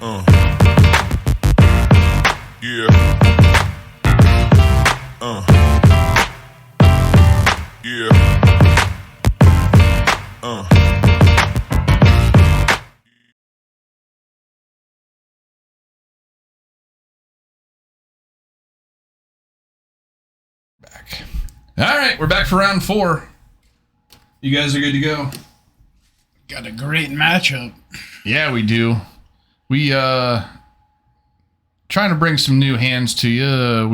Yeah. Yeah. Back. All right, we're back for round 4. You guys are good to go. Got a great matchup. Yeah, we do. We trying to bring some new hands to you.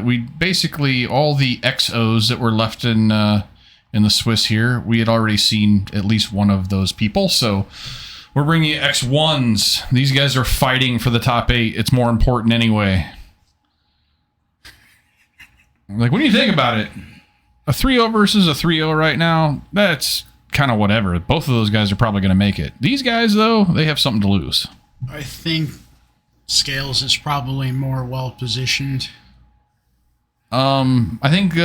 We basically all the XOs that were left in the Swiss here. We had already seen at least one of those people, so we're bringing you X1s. These guys are fighting for the top 8. It's more important anyway. Like, when do you think about it? A 3-0 versus a 3-0 right now, that's kind of whatever. Both of those guys are probably going to make it. These guys, though, they have something to lose. I think Scales is probably more well-positioned. I think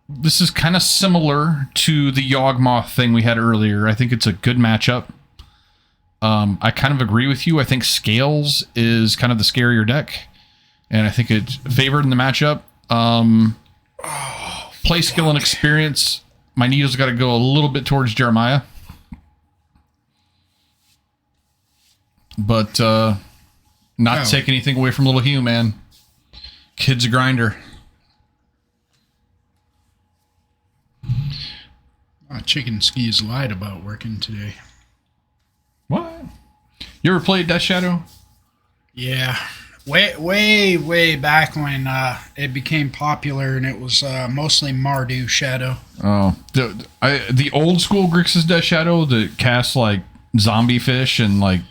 this is kind of similar to the Yawgmoth thing we had earlier. I think it's a good matchup. I kind of agree with you. I think Scales is kind of the scarier deck, and I think it's favored in the matchup. Play skill and experience. My needle's got to go a little bit towards Jeremiah. But not to take anything away from Little Hugh, man. Kid's a grinder. Chicken Skis lied about working today. What? You ever played Death Shadow? Yeah. Way back when it became popular, and it was mostly Mardu Shadow. Oh. The old school Grixis Death Shadow that casts like zombie fish and like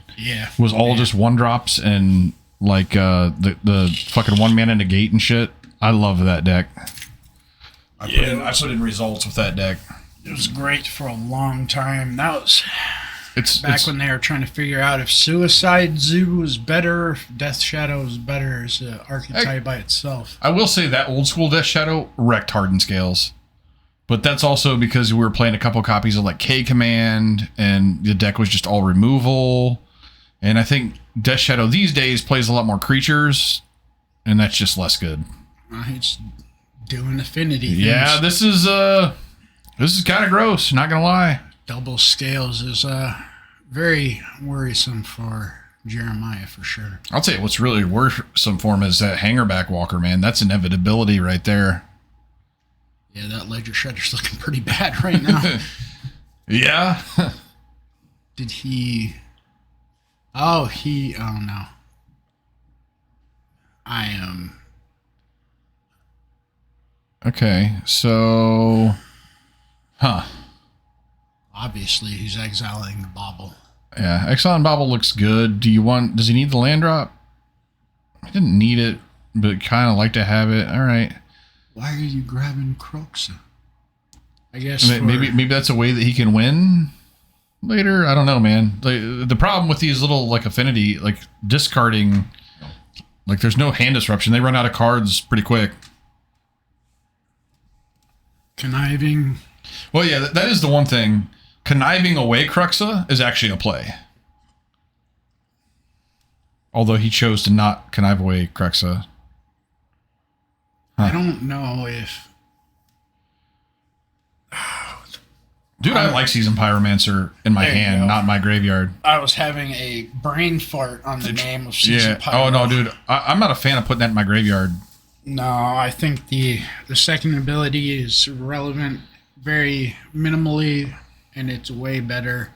was all just 1-drops and like the fucking 1-mana negate and shit. I love that deck. I put in results with that deck. It was great for a long time. That was when they were trying to figure out if Suicide Zoo was better, if Death Shadow was better as an archetype by itself. I will say that old school Death Shadow wrecked Hardened Scales. But that's also because we were playing a couple copies of like K-Command, and the deck was just all removal. And I think Death Shadow these days plays a lot more creatures, and that's just less good. It's doing affinity things. Yeah, this is kind of gross, not gonna lie. Double Scales is very worrisome for Jeremiah for sure. I'll tell you what's really worrisome for him is that Hangerback Walker, man. That's inevitability right there. Yeah, that Ledger Shredder's looking pretty bad right now. Yeah. Did he... Oh no. I am... Okay, so... Obviously, he's exiling the Bauble. Yeah, Exile and Bauble looks good. Does he need the land drop? I didn't need it, but kind of like to have it. All right. Why are you grabbing Croxa? I guess maybe that's a way that he can win later. I don't know, man. The problem with these little like affinity, like discarding, like there's no hand disruption. They run out of cards pretty quick. Conniving. Well, yeah, that is the one thing. Conniving away Cruxa is actually a play. Although he chose to not connive away Cruxa. I don't know if... Dude, I like Seasoned Pyromancer in my hand, not in my graveyard. I was having a brain fart on the name of Seasoned Pyro. Oh, no, dude. I'm not a fan of putting that in my graveyard. No, I think the second ability is relevant very minimally, and it's way better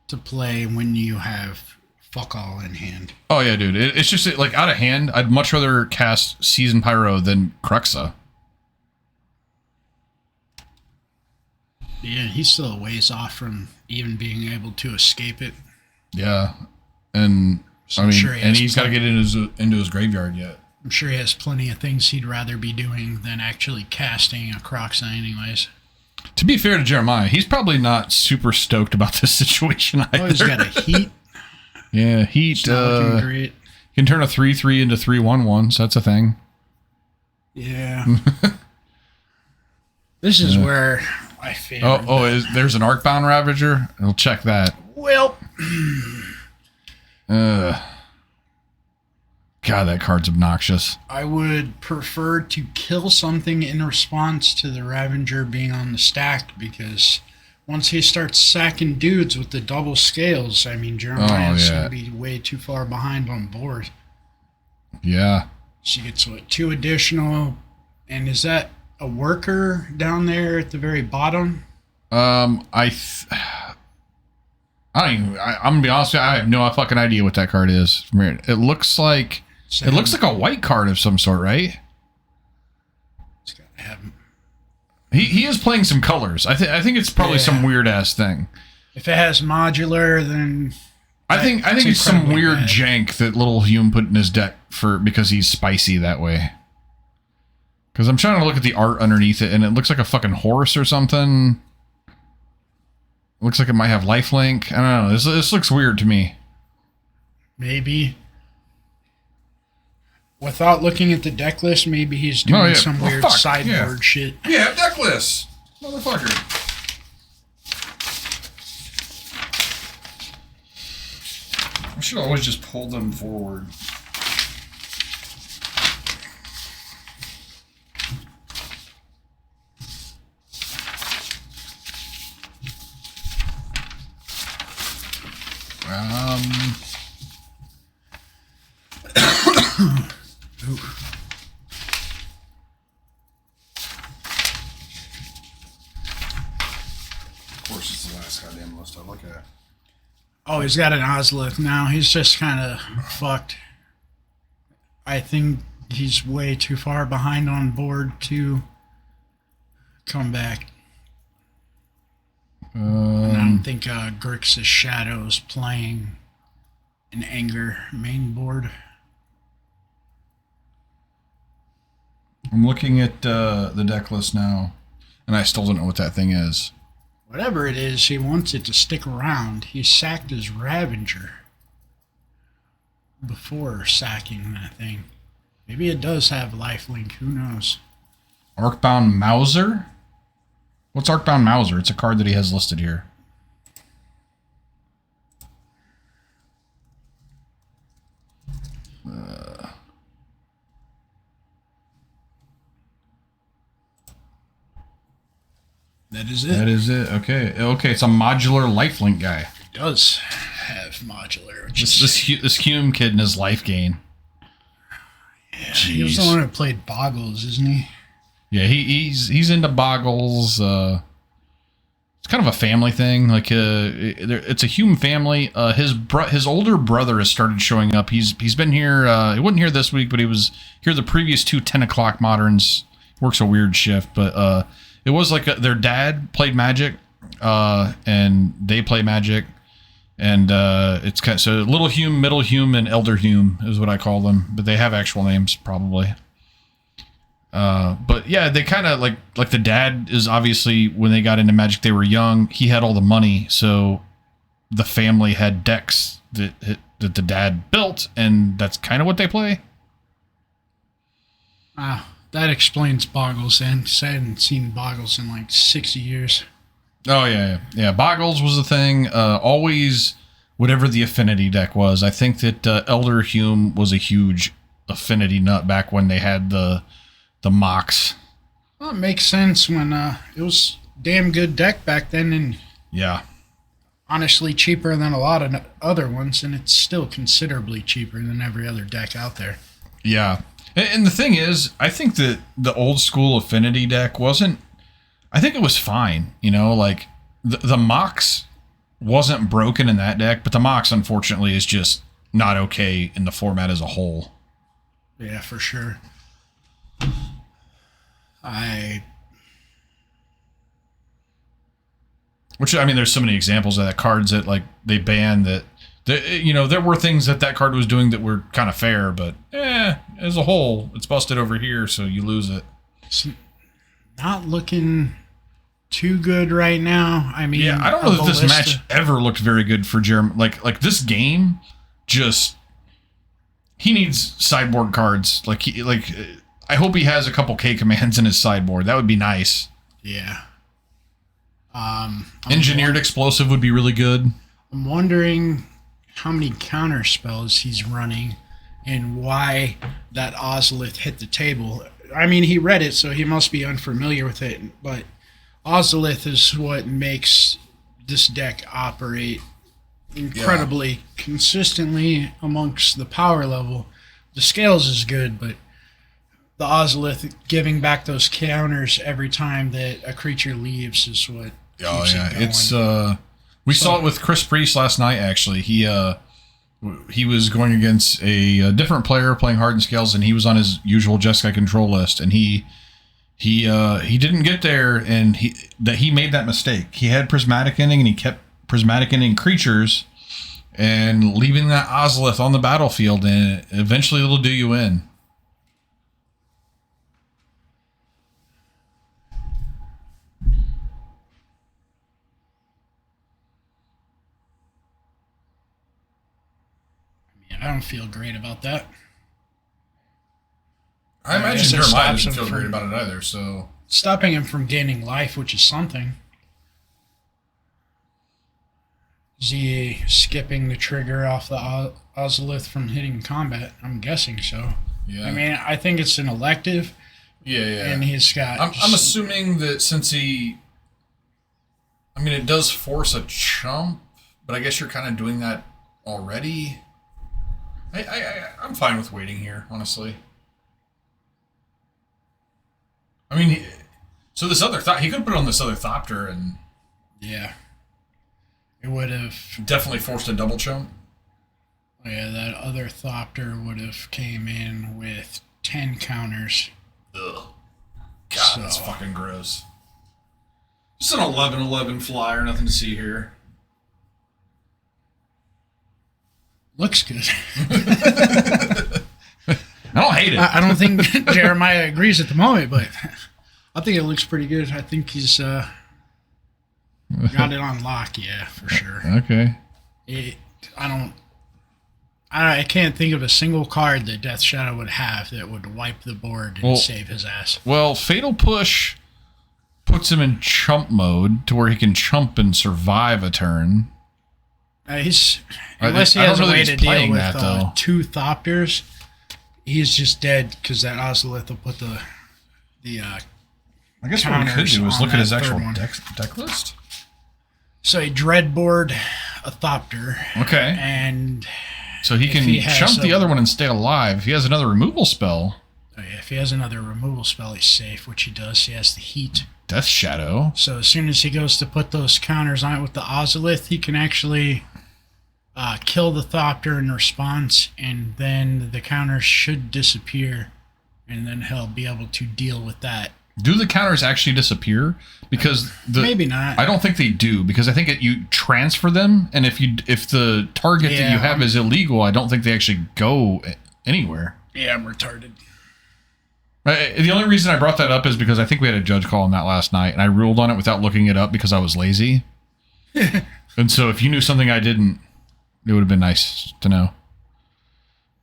to play when you have fuck all in hand. Oh, yeah, dude. It's just, like, out of hand, I'd much rather cast Seasoned Pyro than Cruxa. Yeah, he's still a ways off from even being able to escape it. Yeah. And, So I mean, sure he's got to get into his graveyard yet. I'm sure he has plenty of things he'd rather be doing than actually casting a Croxa anyways. To be fair to Jeremiah, he's probably not super stoked about this situation either. Oh, he's got a heat. Yeah, heat. It's not looking great. Can turn a 3/3 into 3/1/1, so that's a thing. Yeah. This is where I feel. There's an Arcbound Ravager? I'll check that. Well, God, that card's obnoxious. I would prefer to kill something in response to the Ravager being on the stack, because once he starts sacking dudes with the double scales, I mean, Jeremiah's going to be way too far behind on board. Yeah. She gets, 2 additional, and is that a worker down there at the very bottom? I'm gonna be honest with you, I have no fucking idea what that card is. It looks like a white card of some sort, right? It's gotta have. He is playing some colors. I think it's probably some weird ass thing. If it has modular, then I think it's some weird jank that little Hume put in his deck because he's spicy that way. Because I'm trying to look at the art underneath it, and it looks like a fucking horse or something. Looks like it might have lifelink. I don't know. This looks weird to me. Maybe. Without looking at the deck list, maybe he's doing some weird sideboard shit. Yeah, deck list. Motherfucker. I should always just pull them forward. Of course, it's the last goddamn list I look at. Oh, he's got an Ozlith now. He's just kind of fucked. I think he's way too far behind on board to come back. And I don't think Grixis Shadow's playing an Anger main board. I'm looking at the deck list now, and I still don't know what that thing is. Whatever it is, he wants it to stick around. He sacked his Ravager before sacking that thing. Maybe it does have lifelink. Who knows? Arcbound Mauser? What's Arcbound Mauser? It's a card that he has listed here. That is it. That is it. Okay. Okay, it's a modular lifelink guy. It does have modular. This Hume kid and his life gain. Yeah, he was the one who played Boggles, isn't he? Yeah, he's into Boggles. It's kind of a family thing. Like it's a Hume family. His older brother has started showing up. He's been here. He wasn't here this week, but he was here the previous 2 10 o'clock moderns. Works a weird shift, but it was like their dad played Magic, and they play Magic, and it's kind of, so Little Hume, Middle Hume, and Elder Hume is what I call them, but they have actual names probably. But yeah, they kind of like the dad is obviously, when they got into Magic, they were young. He had all the money, so the family had decks that the dad built, and that's kind of what they play. That explains Boggles then, because I hadn't seen Boggles in like 60 years. Oh, yeah. Boggles was the thing. Always, whatever the affinity deck was. I think that Elder Hume was a huge affinity nut back when they had the mocks. Well, it makes sense when it was damn good deck back then, and honestly cheaper than a lot of other ones, and it's still considerably cheaper than every other deck out there. Yeah. And the thing is, I think that the old school affinity deck wasn't, I think it was fine. You know, like the Mox wasn't broken in that deck, but the Mox, unfortunately, is just not okay in the format as a whole. Yeah, for sure. Which, I mean, there's so many examples of that, cards that like they banned that. You know, there were things that card was doing that were kind of fair, but as a whole, it's busted over here, so you lose it. It's not looking too good right now. I mean, yeah, I don't know if this match ever looked very good for Jeremy. Like this game, just he needs sideboard cards. I hope he has a couple K commands in his sideboard. That would be nice. Yeah. Engineered explosive would be really good. I'm wondering how many counter spells he's running and why that Ozolith hit the table. I mean, he read it, so he must be unfamiliar with it, but Ozolith is what makes this deck operate incredibly consistently amongst the power level. The Scales is good, but the Ozolith giving back those counters every time that a creature leaves is what keeps it going. It's we saw it with Chris Priest last night. Actually, he was going against a different player playing Hardened Scales, and he was on his usual Jeskai control list, and he didn't get there, and he made that mistake. He had Prismatic Ending, and he kept Prismatic Ending creatures and leaving that Ozolith on the battlefield, and eventually it'll do you in. I don't feel great about that. I imagine Jeremiah doesn't feel great about it either, so... Stopping him from gaining life, which is something. Is he skipping the trigger off the Ozolith from hitting combat? I'm guessing so. Yeah. I mean, I think it's an elective. Yeah. And he's got... I'm assuming that since he... I mean, it does force a chump, but I guess you're kind of doing that already. I'm fine with waiting here, honestly. I mean, so this other he could put on this other Thopter and... Yeah. It would have... Definitely forced a double chump. Yeah, that other Thopter would have came in with 10 counters. Ugh. God, that's fucking gross. Just an 11/11 flyer, nothing to see here. Looks good. I don't hate it. I don't think Jeremiah agrees at the moment, but I think it looks pretty good. I think he's got it on lock, yeah, for sure. Okay. I can't think of a single card that Death Shadow would have that would wipe the board and save his ass. Well, Fatal Push puts him in chump mode to where he can chump and survive a turn. Unless he has a way to deal with 2 Thopters, he's just dead because that Ozolith will put the I guess what we could do is look at his actual deck list. So he Dreadboard a Thopter. Okay. And so he can chump the other one and stay alive. If he has another removal spell. Oh yeah, if he has another removal spell, he's safe, which he does. He has the heat. Death Shadow. So as soon as he goes to put those counters on it with the Ozolith, he can actually kill the Thopter in response, and then the counters should disappear, and then he'll be able to deal with that. Do the counters actually disappear? Because maybe not. I don't think they do, because I think you transfer them, and if the target that you have is illegal, I don't think they actually go anywhere. Yeah, I'm retarded. The only reason I brought that up is because I think we had a judge call on that last night, and I ruled on it without looking it up because I was lazy. And so if you knew something I didn't, it would have been nice to know.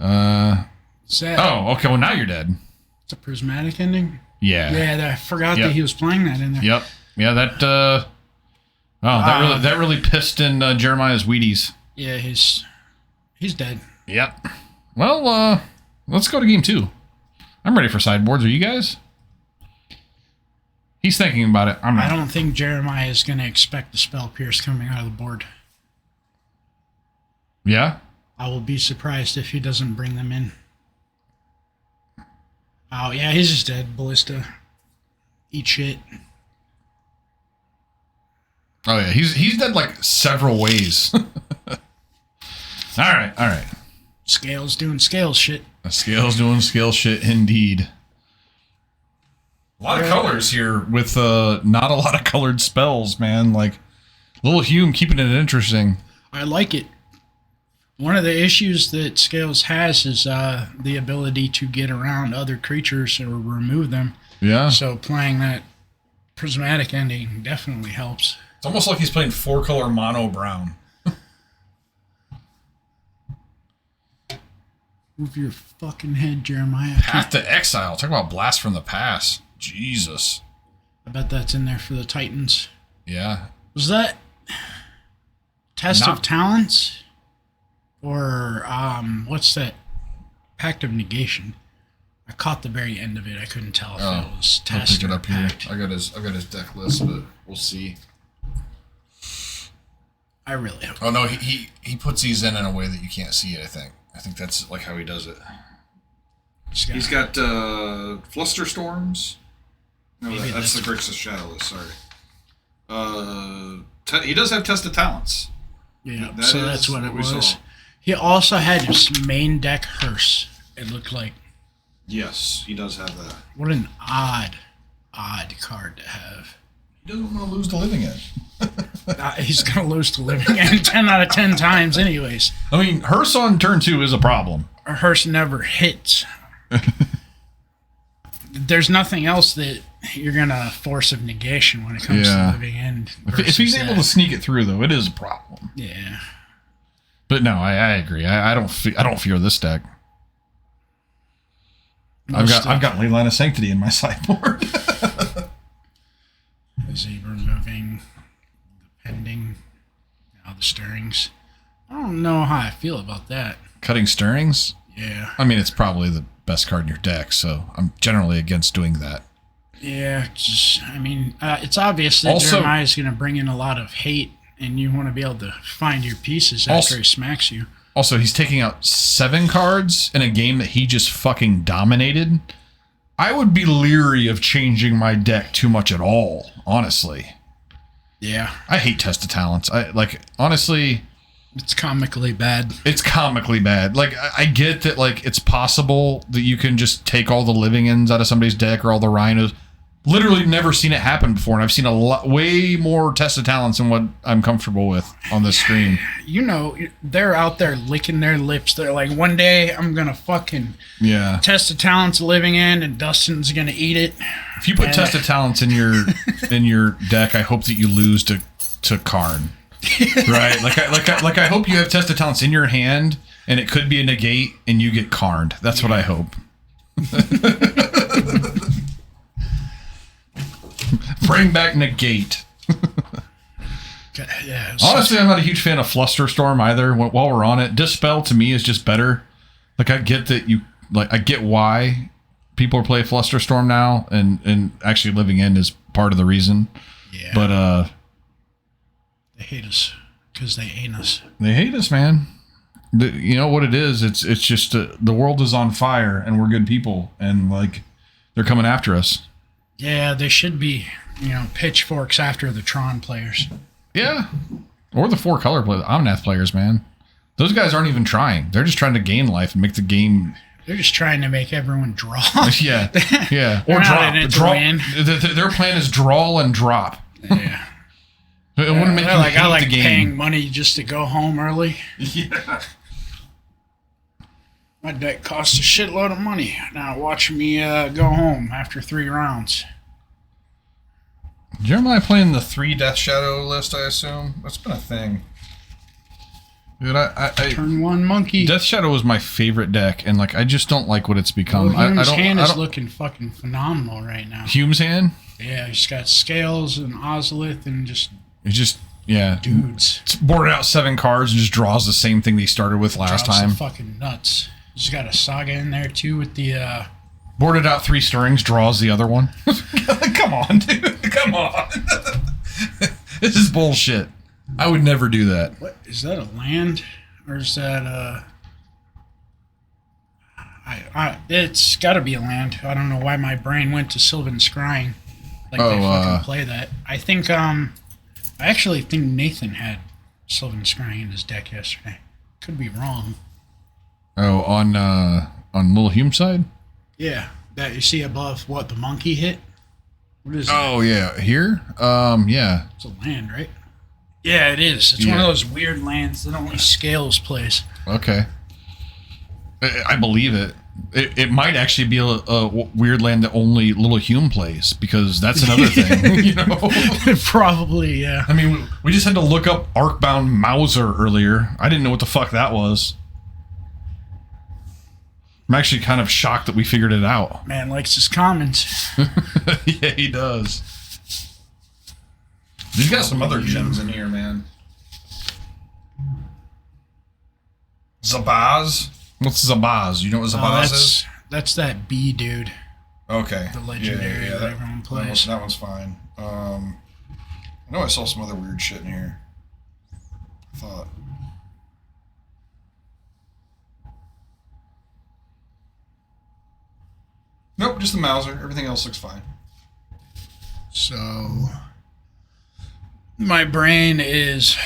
Oh, okay. Well, now you're dead. It's a Prismatic Ending? Yeah. Yeah, I forgot that he was playing that in there. Yep. Yeah, that... that really pissed in Jeremiah's Wheaties. Yeah, he's dead. Yep. Well, let's go to game 2. I'm ready for sideboards. Are you guys? He's thinking about it. I'm not. I don't think Jeremiah is going to expect the Spell Pierce coming out of the board. Yeah? I will be surprised if he doesn't bring them in. Oh, yeah, he's just dead. Ballista. Eat shit. Oh, yeah. He's dead like several ways. All right. Scales doing scales shit. Scales doing scale shit indeed. A lot of colors here with not a lot of colored spells, man. Like, Little Hume keeping it interesting. I like it. One of the issues that Scales has is the ability to get around other creatures or remove them. Yeah. So playing that Prismatic Ending definitely helps. It's almost like he's playing 4-color mono brown. Move your fucking head, Jeremiah. Path to Exile. Talk about Blast from the Past. Jesus. I bet that's in there for the Titans. Yeah. Was that Test of Talents? Or, what's that? Pact of Negation. I caught the very end of it. I couldn't tell if it was I'll test pick it or up here. pact. I got his deck list, but we'll see. I really hope. Oh no, he puts these in a way that you can't see it. I think that's like how he does it. He's got Flusterstorms. No, that's the Grixis Shadowless. Sorry. He does have Test of Talents. Yeah, that's what it was. He also had his main deck Hearse. It looked like. Yes, he does have that. What an odd card to have. He doesn't want to lose to Living End. He's going to lose to Living End 10 out of 10 times anyways. I mean, Hearse on turn 2 is a problem. Hearse never hits. There's nothing else that you're going to force of negation when it comes to Living End. If he's able to sneak it through, though, it is a problem. Yeah. But no, I agree. I don't fear this deck. I've got Leyline of Sanctity in my sideboard. Is he removing the pending? Now the stirrings. I don't know how I feel about that. Cutting stirrings? Yeah. I mean, it's probably the best card in your deck, so I'm generally against doing that. Yeah, it's obvious that Jeremiah is going to bring in a lot of hate, and you want to be able to find your pieces after he smacks you. Also, he's taking out 7 cards in a game that he just fucking dominated. I would be leery of changing my deck too much at all, honestly. Yeah. I hate Test of Talents. Honestly... It's comically bad. It's comically bad. Like, I get that, like, it's possible that you can just take all the Living Ends out of somebody's deck or all the Rhinos. Literally never seen it happen before, and I've seen way more Test of Talents than what I'm comfortable with on this stream. You know, they're out there licking their lips. They're like, one day I'm going to fucking Test of Talents Living End, and Dustin's going to eat it. If you put Test of Talents in your deck, I hope that you lose to Karn. Right? Like I hope you have Test of Talents in your hand, and it could be a negate, and you get Karned. That's what I hope. Bring back negate. Yeah, honestly, I'm not a huge fan of Flusterstorm either. While we're on it, Dispel to me is just better. Like, I get that I get why people play Flusterstorm now, and actually Living End is part of the reason. Yeah. But they hate us because they ain't us. They hate us, man. You know what it is? It's just the world is on fire, and we're good people, and like they're coming after us. Yeah, they should be, pitchforks after the Tron players. Yeah, or the 4-color Omnath players, man. Those guys aren't even trying. They're just trying to gain life and make the game. They're just trying to make everyone draw. Yeah. Or drop. Their plan is draw and drop. Yeah. It wouldn't make I like paying money just to go home early. Yeah. My deck costs a shitload of money. Now watch me go home after 3 rounds. Jeremiah playing the 3 Death Shadow list, I assume? That's been a thing. Dude, I Turn 1 monkey. Death Shadow was my favorite deck, and like I just don't like what it's become. Hume's hand is looking fucking phenomenal right now. Hume's hand? Yeah, he's got Scales and Ozolith and just... It's just, yeah. Dudes. It's boarded out 7 cards and just draws the same thing they started with last time. Fucking nuts. He's got a Saga in there too with the... Boarded out 3 stirrings, draws the other one. Come on, dude. Come on. This is bullshit. I would never do that. What is that, a land? Or is that it's got to be a land. I don't know why my brain went to Sylvan Scrying. Like they fucking play that. I think I actually think Nathan had Sylvan Scrying in his deck yesterday. Could be wrong. Oh, on Little Hume side? Yeah, that you see above what the monkey hit. What is that? Oh yeah, here. Yeah. It's a land, right? Yeah, it is. It's one of those weird lands that only Scales plays. Okay. I believe it. It might actually be a weird land that only Little Hume plays, because that's another thing. Probably, yeah. I mean, we just had to look up Arcbound Mauser earlier. I didn't know what the fuck that was. I'm actually kind of shocked that we figured it out. Man likes his commons. Yeah, he does. He's got some other gems in here, man. Zabaz. What's Zabaz? You know what Zabaz is? That's that B dude. Okay. The legendary that everyone plays. That one's fine. I know I saw some other weird shit in here. I thought. Nope, just the Mauser. Everything else looks fine. So, my brain is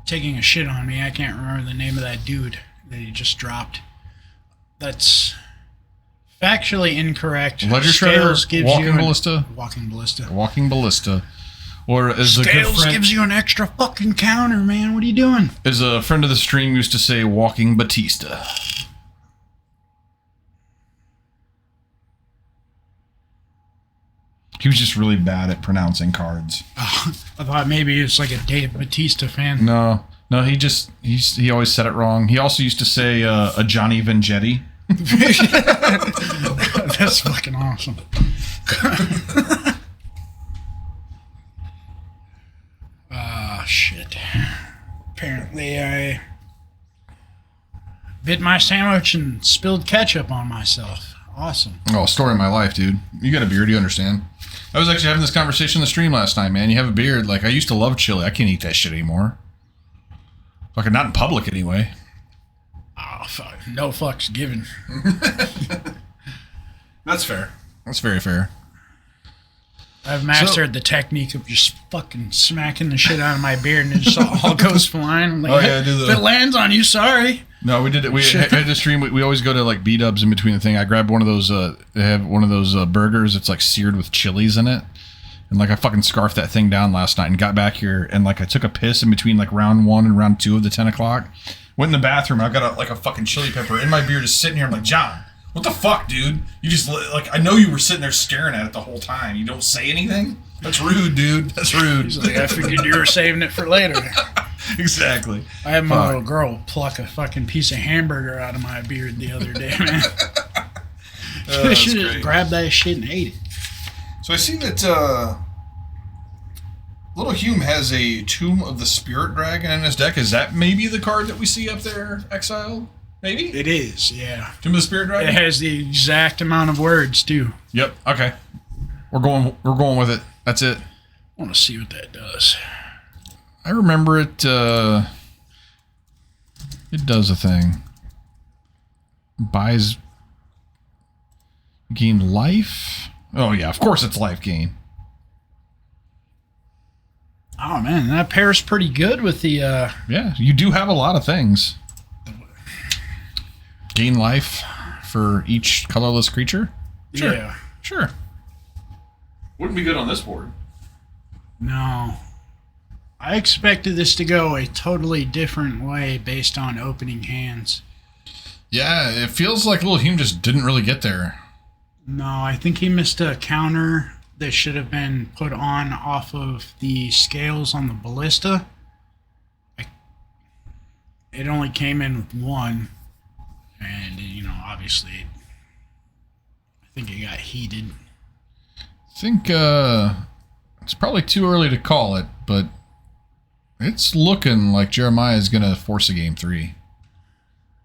taking a shit on me. I can't remember the name of that dude that he just dropped. That's factually incorrect. Ledger Scales Shredder, gives Walking you Ballista. Walking Ballista. Walking Ballista. Or as a good Scales friend gives you an extra fucking counter, man. What are you doing? As a friend of the stream used to say, Walking Batista. He was just really bad at pronouncing cards. Oh, I thought maybe it's like a Dave Batista fan. No, he always said it wrong. He also used to say a Johnny Vengetti. That's fucking awesome. Shit. Apparently I bit my sandwich and spilled ketchup on myself. Awesome. Oh, story of my life, dude. You got a beard, you understand. I was actually having this conversation on the stream last night, man. You have a beard. Like, I used to love chili. I can't eat that shit anymore. Fucking not in public, anyway. Oh, fuck. No fucks given. That's fair. That's very fair. I've mastered the technique of just fucking smacking the shit out of my beard and it just all goes flying. I'm like, if it lands on you, sorry. No, we did it. We had the stream. We always go to like B-dubs in between the thing. I grabbed one of those. They have one of those burgers. It's like seared with chilies in it, and like I fucking scarfed that thing down last night and got back here and like I took a piss in between like round 1 and round 2 of the 10 o'clock. Went in the bathroom. I got a fucking chili pepper in my beard, just sitting here. I'm like, John, what the fuck, dude? You just like I know you were sitting there staring at it the whole time. You don't say anything. That's rude, dude. That's rude. He's like, I figured you were saving it for later. Exactly. I had my little girl pluck a fucking piece of hamburger out of my beard the other day, man. She just grabbed that shit and ate it. So I see that Little Hume has a Tomb of the Spirit Dragon in his deck. Is that maybe the card that we see up there, exiled? Maybe? It is, yeah. Tomb of the Spirit Dragon? It has the exact amount of words, too. Yep, okay. We're going with it. That's it. I want to see what that does. I remember it. It does a thing. Buys. Gain life. Oh yeah, of course it's life gain. Oh man, that pairs pretty good with the. Yeah, you do have a lot of things. Gain life for each colorless creature. Sure. Yeah. Sure. Wouldn't be good on this board. No. I expected this to go a totally different way based on opening hands. Yeah, it feels like Little Hume just didn't really get there. No, I think he missed a counter that should have been put on off of the scales on the ballista. It only came in with one. And, obviously, I think it got heated. I think it's probably too early to call it, but it's looking like Jeremiah is going to force a game 3.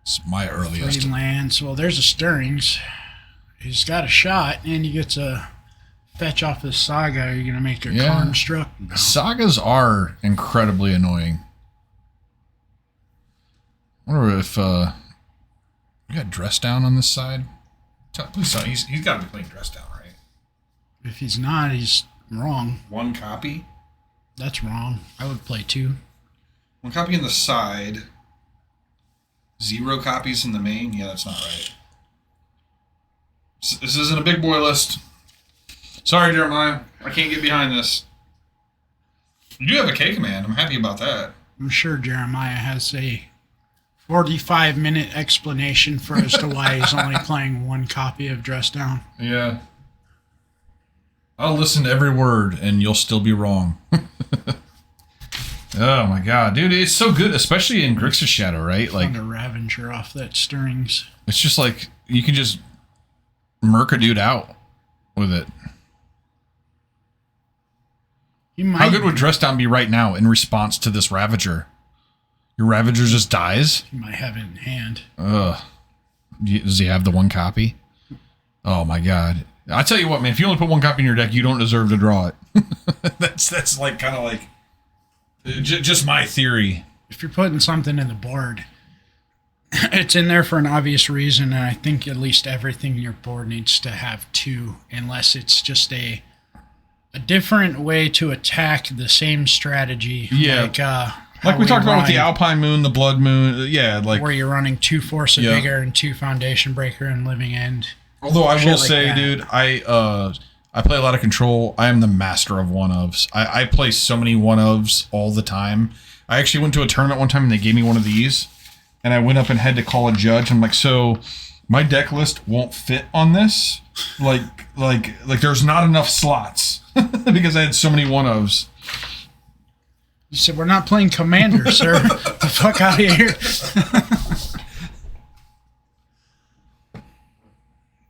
It's my earliest. 3 lands. Well, there's a Stirrings. He's got a shot, and he gets a fetch off the Saga. Are you going to make a construct? No. Sagas are incredibly annoying. I wonder if we got Dress Down on this side. Please tell me he's got to be playing Dress Down, right? If he's not, he's wrong. 1 copy? That's wrong. I would play 2. 1 copy in the side. 0 copies in the main? Yeah, that's not right. This isn't a big boy list. Sorry, Jeremiah. I can't get behind this. You do have a K command. I'm happy about that. I'm sure Jeremiah has a 45-minute explanation for as to why he's only playing 1 copy of Dress Down. Yeah. I'll listen to every word, and you'll still be wrong. Oh, my God. Dude, it's so good, especially in Grixis Shadow, right? Like a Ravager off that Stirrings. It's just like, you can just murk a dude out with it. How good would Dress Down be right now in response to this Ravager? Your Ravager just dies? He might have it in hand. Ugh. Does he have the one copy? Oh my god. I tell you what, man, if you only put one copy in your deck, you don't deserve to draw it. that's like kind of like just my theory. If you're putting something in the board, it's in there for an obvious reason, and I think at least everything in your board needs to have 2, unless it's just a different way to attack the same strategy. Yeah. Like we talked about with the Alpine Moon, the Blood Moon. Yeah, like where you're running 2 Force of Vigor and 2 Foundation Breaker and Living End. Although I will say, dude, I play a lot of Control. I am the master of one-ofs. I play so many one-ofs all the time. I actually went to a tournament one time and they gave me one of these. And I went up and had to call a judge. I'm like, so my deck list won't fit on this. Like there's not enough slots because I had so many one-ofs. You said, we're not playing Commander, sir. The fuck out of here.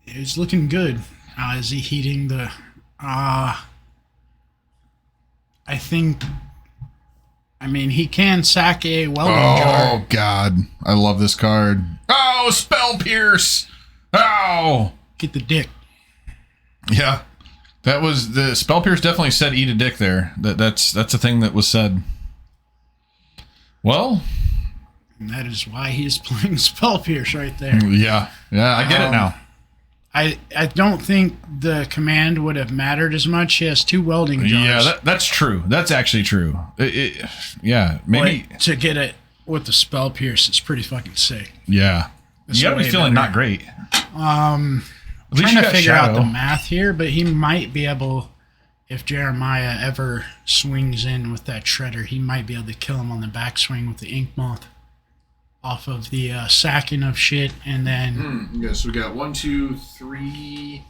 He's looking good. Is he heating the... I think... I mean, he can sack a welding jar. Oh, God. I love this card. Oh, Spell Pierce. Oh. Get the dick. Yeah. That was... The Spell Pierce definitely said eat a dick there. That's a thing that was said. Well... And that is why he's playing Spell Pierce right there. Yeah. Yeah, I get it now. I don't think the command would have mattered as much. He has 2 welding jars. Yeah, that's true. That's actually true. Yeah, maybe but to get it with the Spell Pierce, it's pretty fucking sick. Yeah, you gotta be feeling not great. I'm trying to figure out the math here, but he might be able, if Jeremiah ever swings in with that Shredder, he might be able to kill him on the backswing with the Ink Moth. Off of the sacking of shit, and then... Yeah, so we got 1, 2, 3...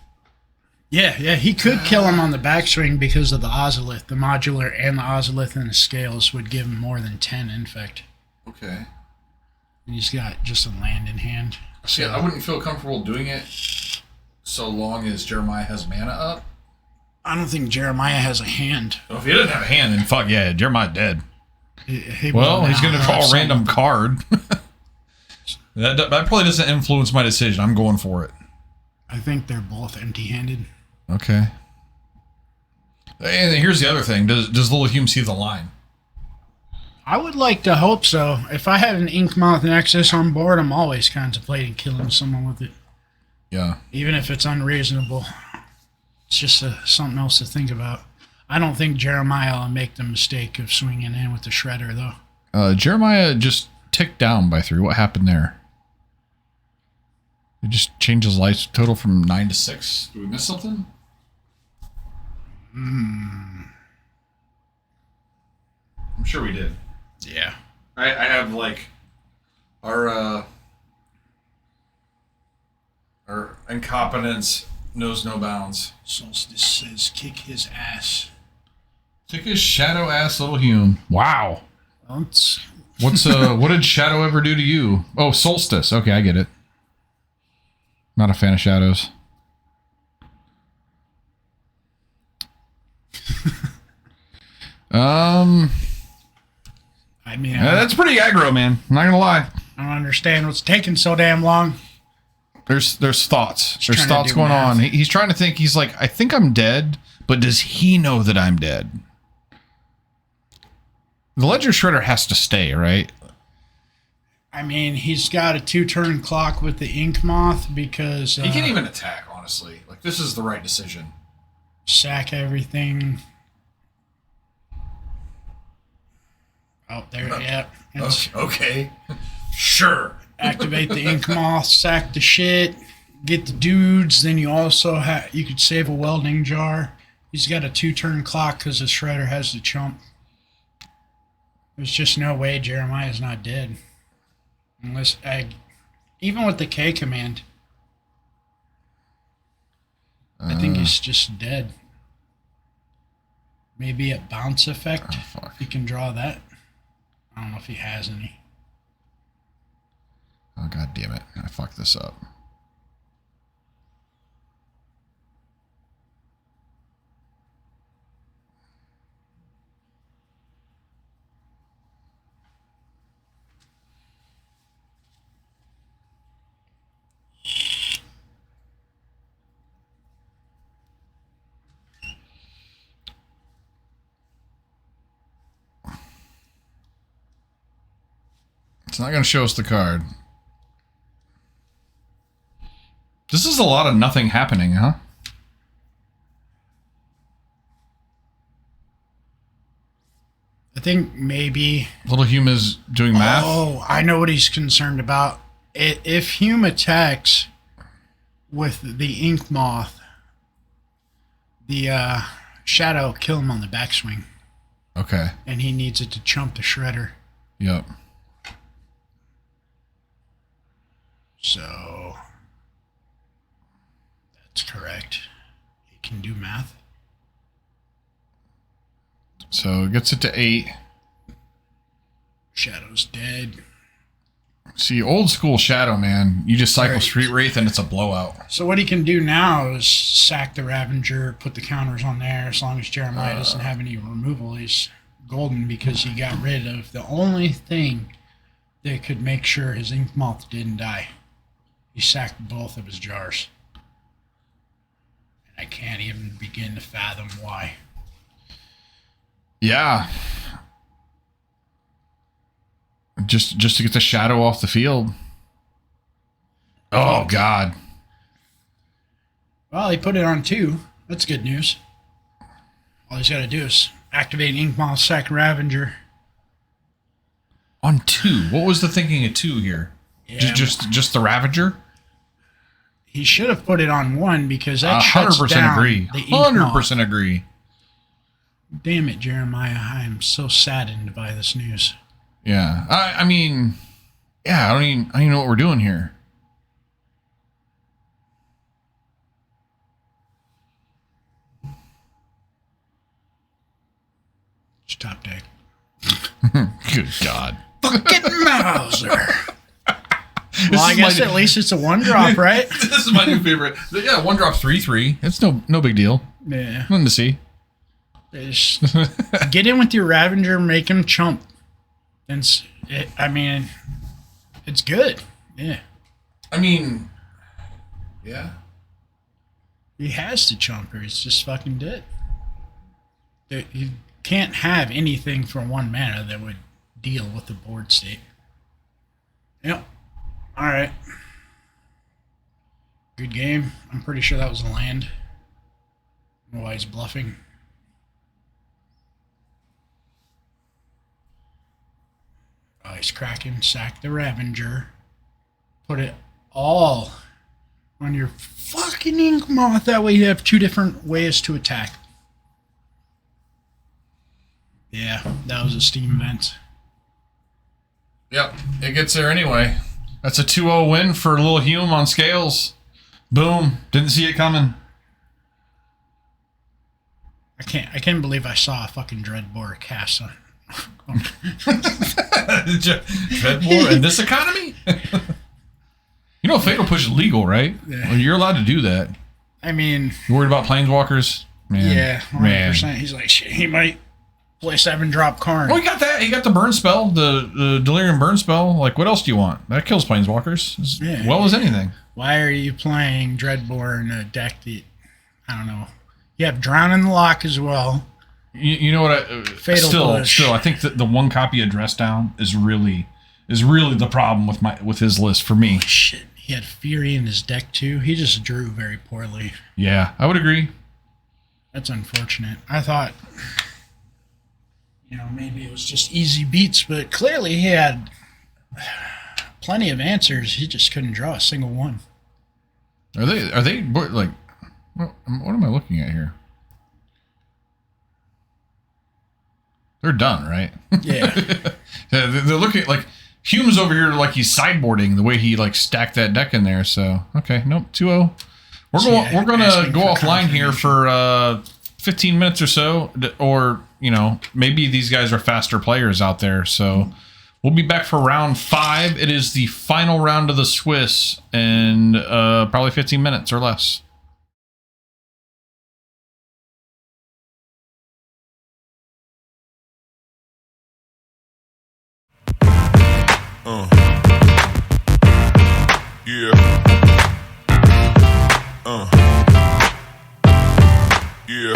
Yeah, he could kill him on the backswing because of the Ozolith. The modular and the Ozolith and the scales would give him more than 10 infect. Okay. And he's got just a land in hand. So, yeah, I wouldn't feel comfortable doing it so long as Jeremiah has mana up. I don't think Jeremiah has a hand. Well, if he doesn't have a hand, then fuck yeah, Jeremiah's dead. He's going to draw a random card. That probably doesn't influence my decision. I'm going for it. I think they're both empty-handed. Okay. And here's the other thing. Does Little Hume see the line? I would like to hope so. If I had an Ink Moth Nexus on board, I'm always contemplating killing someone with it. Yeah. Even if it's unreasonable. It's just something else to think about. I don't think Jeremiah will make the mistake of swinging in with the Shredder, though. Jeremiah just ticked down by 3. What happened there? It just changed his life total from 9 to 6. Did we miss something? I'm sure we did. Yeah. I have, like, our incompetence knows no bounds. Solstice says kick his ass. Kick his shadow ass, Little Hume. Wow. What's what did Shadow ever do to you? Oh, Solstice. Okay, I get it. Not a fan of shadows. I mean, that's pretty aggro, man. I'm not gonna lie. I don't understand what's taking so damn long. There's thoughts. There's thoughts going on. He's trying to think. He's like, I think I'm dead, but does he know that I'm dead? The Ledger Shredder has to stay, right? I mean, he's got a 2-turn clock with the Ink Moth because... he can't even attack, honestly. Like, this is the right decision. Sack everything. Oh, there, yeah. Okay. Sure. Activate the Ink Moth, sack the shit, get the dudes, then you also you could save a welding jar. He's got a 2-turn clock because the Shredder has the chump. There's just no way Jeremiah's not dead. Unless even with the K command, I think he's just dead. Maybe a bounce effect. Oh, fuck. He can draw that. I don't know if he has any. Oh, god damn it. I fucked this up. It's not going to show us the card. This is a lot of nothing happening, huh? I think maybe... Little Hume is doing math? Oh, I know what he's concerned about. If Hume attacks with the Ink Moth, the Shadow will kill him on the backswing. Okay. And he needs it to chump the Shredder. Yep. So... that's correct. He can do math. So it gets it to 8. Shadow's dead. See, old school Shadow, man. You just cycle Street Wraith and it's a blowout. So what he can do now is sack the Ravager, put the counters on there. As long as Jeremiah doesn't have any removal, he's golden because he got rid of the only thing that could make sure his Ink Moth didn't die. He sacked both of his jars. And I can't even begin to fathom why. Yeah. Just to get the Shadow off the field. Oh, God. Well, he put it on 2. That's good news. All he's got to do is activate Ink Moth, sack Ravager. On 2? What was the thinking of 2 here? Yeah, just the Ravager? He should have put it on 1 because that shuts 100% down agree. the Ink 100% Moth. agree. Damn it, Jeremiah. I am so saddened by this news. Yeah. I mean, yeah, I don't even know what we're doing here. It's top deck. Good God. Fucking Mauser. Well, I guess at least it's a 1-drop, right? This is my new favorite. Yeah, 1-drop 3/3. It's no big deal. Yeah. Nothing to see. Just get in with your Ravager, make him chump. And it's good. Yeah. I mean, yeah. He has to chump or he's just fucking dead. You can't have anything for 1 mana that would deal with the board state. Yep. All right. Good game. I'm pretty sure that was a land. I don't know why he's bluffing. Oh, he's cracking. Sack the Ravager. Put it all on your fucking Ink Moth. That way you have 2 different ways to attack. Yeah, that was a steam event. Yep, it gets there anyway. That's a 2-0 win for Lil Hume on Scales. Boom. Didn't see it coming. I can't believe I saw a fucking Dreadbore cast on. Dreadbore in this economy? You know, Fatal Push is legal, right? Yeah. Well, you're allowed to do that. I mean... You worried about Planeswalkers? Man. Yeah, 100%. He's like, shit, he might play 7-drop Karn. Well, he got that. He got the burn spell, the Delirium burn spell. Like, what else do you want? That kills Planeswalkers as well as anything. Why are you playing Dreadbore in a deck that, I don't know. You have Drown in the Lock as well. You know what? Fatal Push. Still, I think that the 1 copy of Dress Down is really the problem with his list for me. Oh, shit. He had Fury in his deck too. He just drew very poorly. Yeah, I would agree. That's unfortunate. I thought, maybe it was just easy beats, but clearly he had plenty of answers. He just couldn't draw a single one. Are they like, what am I looking at here? They're done, right? Yeah. They're looking like Hume's over here like he's sideboarding the way he like stacked that deck in there. So okay, nope, 2-0. We're gonna go offline here for 15 minutes or so, or maybe these guys are faster players out there. So we'll be back for round 5. It is the final round of the Swiss in probably 15 minutes or less. Yeah. Yeah.